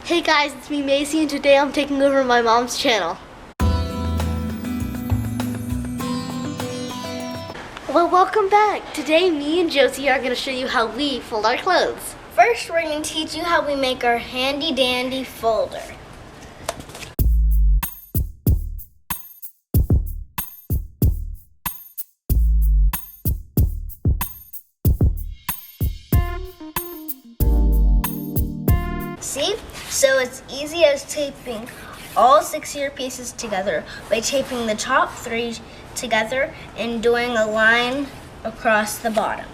Hey guys, it's me Macy, and today I'm taking over my mom's channel. Well, welcome back. Today me and Josie are going to show you how we fold our clothes. First, we're going to teach you how we make our handy dandy folder. See? So it's easy as taping all 6 of your pieces together by taping the top 3 together and doing a line across the bottom.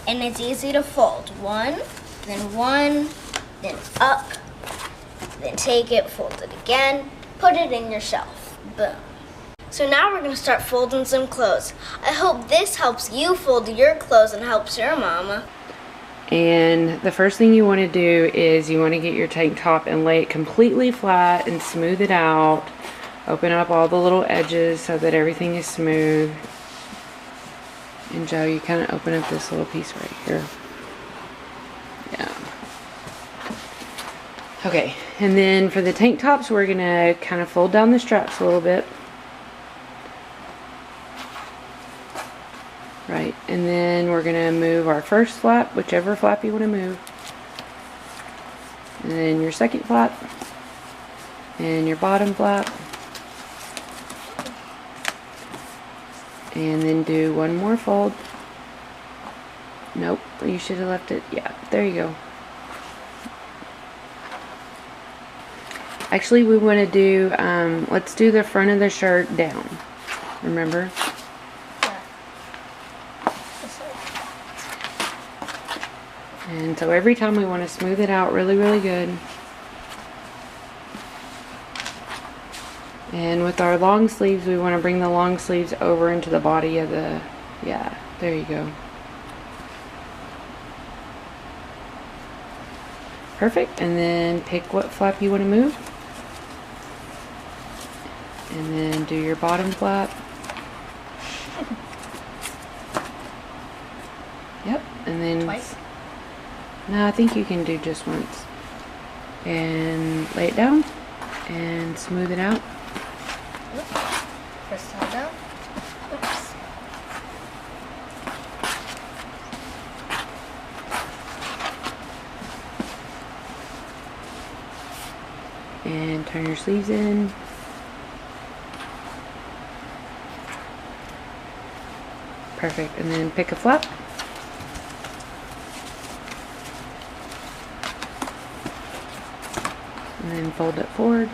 And it's easy to fold. One, then up, then take it, fold it again, put it in your shelf. Boom. So now we're gonna start folding some clothes. I hope this helps you fold your clothes and helps your mama. And the first thing you want to do is you want to get your tank top and lay it completely flat and smooth it out. Open up all the little edges so that everything is smooth. And Joe, you kind of open up this little piece right here. Yeah. Okay, and then for the tank tops, we're going to kind of fold down the straps a little bit. Right, and then we're going to move our first flap, whichever flap you want to move. And then your second flap. And your bottom flap. And then do one more fold. Nope, you should have left it. Yeah, there you go. Actually, we want to do, let's do the front of the shirt down. Remember? And so every time we want to smooth it out really, really good. And with our long sleeves, we want to bring the long sleeves over into the body of the, yeah, there you go. Perfect. And then pick what flap you want to move. And then do your bottom flap. Yep. And then Twice? No, I think you can do just once. And lay it down and smooth it out. First side down. Oops. And turn your sleeves in. Perfect. And then pick a flap. And then fold it forward.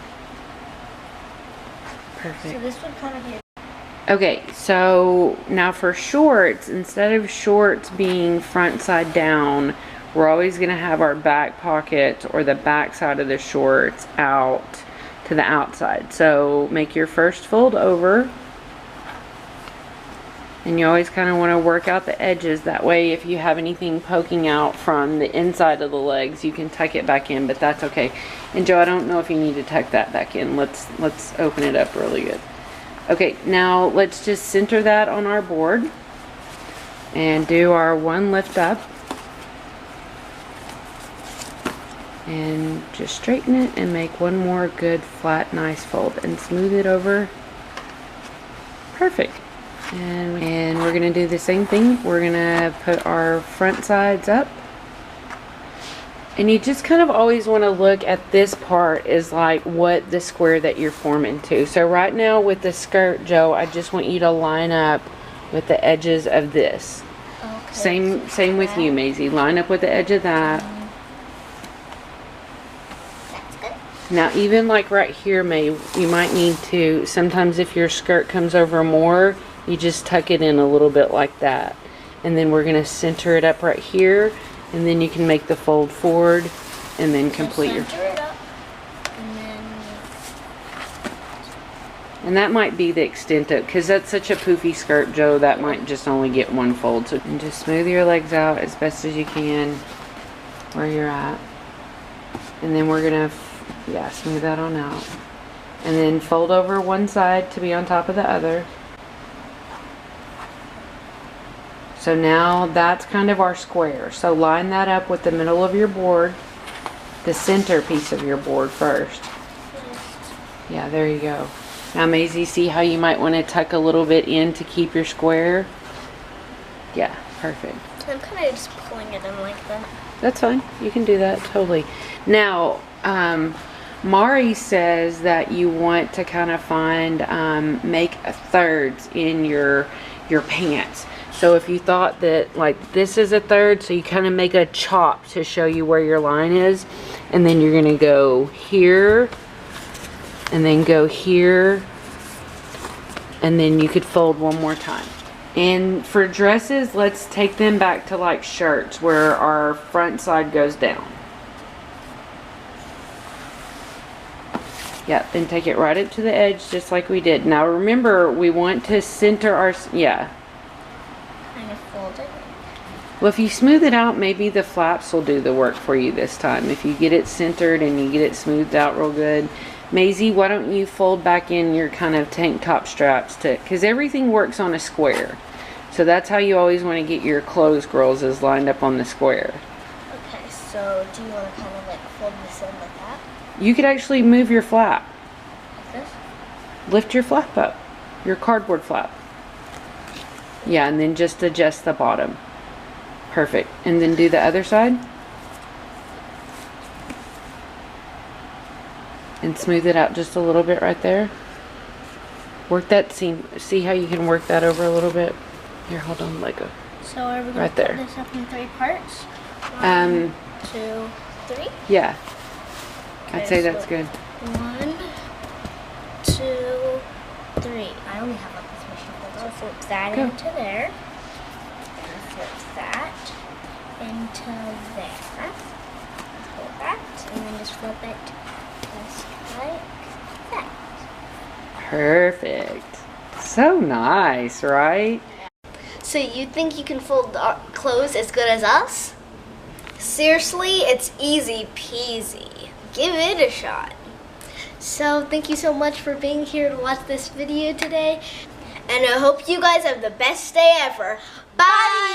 Perfect. So this would kind of be. Okay, so now for shorts, instead of shorts being front side down, we're always going to have our back pocket or the back side of the shorts out to the outside. So make your first fold over. And you always kind of want to work out the edges. That way if you have anything poking out from the inside of the legs, you can tuck it back in, but that's okay. And Joe, I don't know if you need to tuck that back in. Let's open it up really good. Okay, now let's just center that on our board and do our one lift up. And just straighten it and make one more good flat nice fold and smooth it over. Perfect. And we're going to do the same thing. We're going to put our front sides up. And you just kind of always want to look at this part as like what the square that you're forming to. So right now with the skirt, Joe, I just want you to line up with the edges of this. Okay. Same with you, Maisie. Line up with the edge of that. That's good. Now even like right here, May, you might need to, sometimes if your skirt comes over more, you just tuck it in a little bit like that. And then we're going to center it up right here. And then you can make the fold forward and then complete your... Center it up. And then... And that might be the extent of... Because that's such a poofy skirt, Joe, that might just only get one fold. So and just smooth your legs out as best as you can where you're at. And then we're going to, yeah, smooth that on out. And then fold over one side to be on top of the other. So now that's kind of our square. So line that up with the middle of your board. the center piece of your board first. Yeah, there you go. Now, Maisie, see how you might want to tuck a little bit in to keep your square? Yeah, perfect. I'm kind of just pulling it in like that. That's fine. You can do that, totally. Now, Mari says that you want to kind of find, make thirds in your pants. So if you thought that like this is a third, so you kind of make a chop to show you where your line is, and then you're gonna go here, and then go here, and then you could fold one more time. And for dresses, let's take them back to like shirts where our front side goes down. Yeah, then take it right up to the edge just like we did. Now remember, we want to center our, yeah. Kind of fold it. Well, if you smooth it out, maybe the flaps will do the work for you this time. If you get it centered and you get it smoothed out real good. Maisie, why don't you fold back in your kind of tank top straps to, because everything works on a square. So that's how you always want to get your clothes, girls, is lined up on the square. Okay, so do you want to kind of like fold this in like that? You could actually move your flap. Like this? Lift your flap up, your cardboard flap. Yeah, and then just adjust the bottom. Perfect. And then do the other side. And smooth it out just a little bit right there. Work that seam. See how you can work that over a little bit? Here, hold on, let go. So are we going Right to there. put this up in 3 parts? 1, 2, 3? Yeah. Okay, I'd say so that's good. 1, 2, 3. I only have like this machine folder. I'll flip that Go. into there. And flip that into there. Pull that, and then just flip it just like that. Perfect. So nice, right? So you think you can fold our clothes as good as us? Seriously, it's easy peasy. Give it a shot. So thank you so much for being here to watch this video today. And I hope you guys have the best day ever. Bye!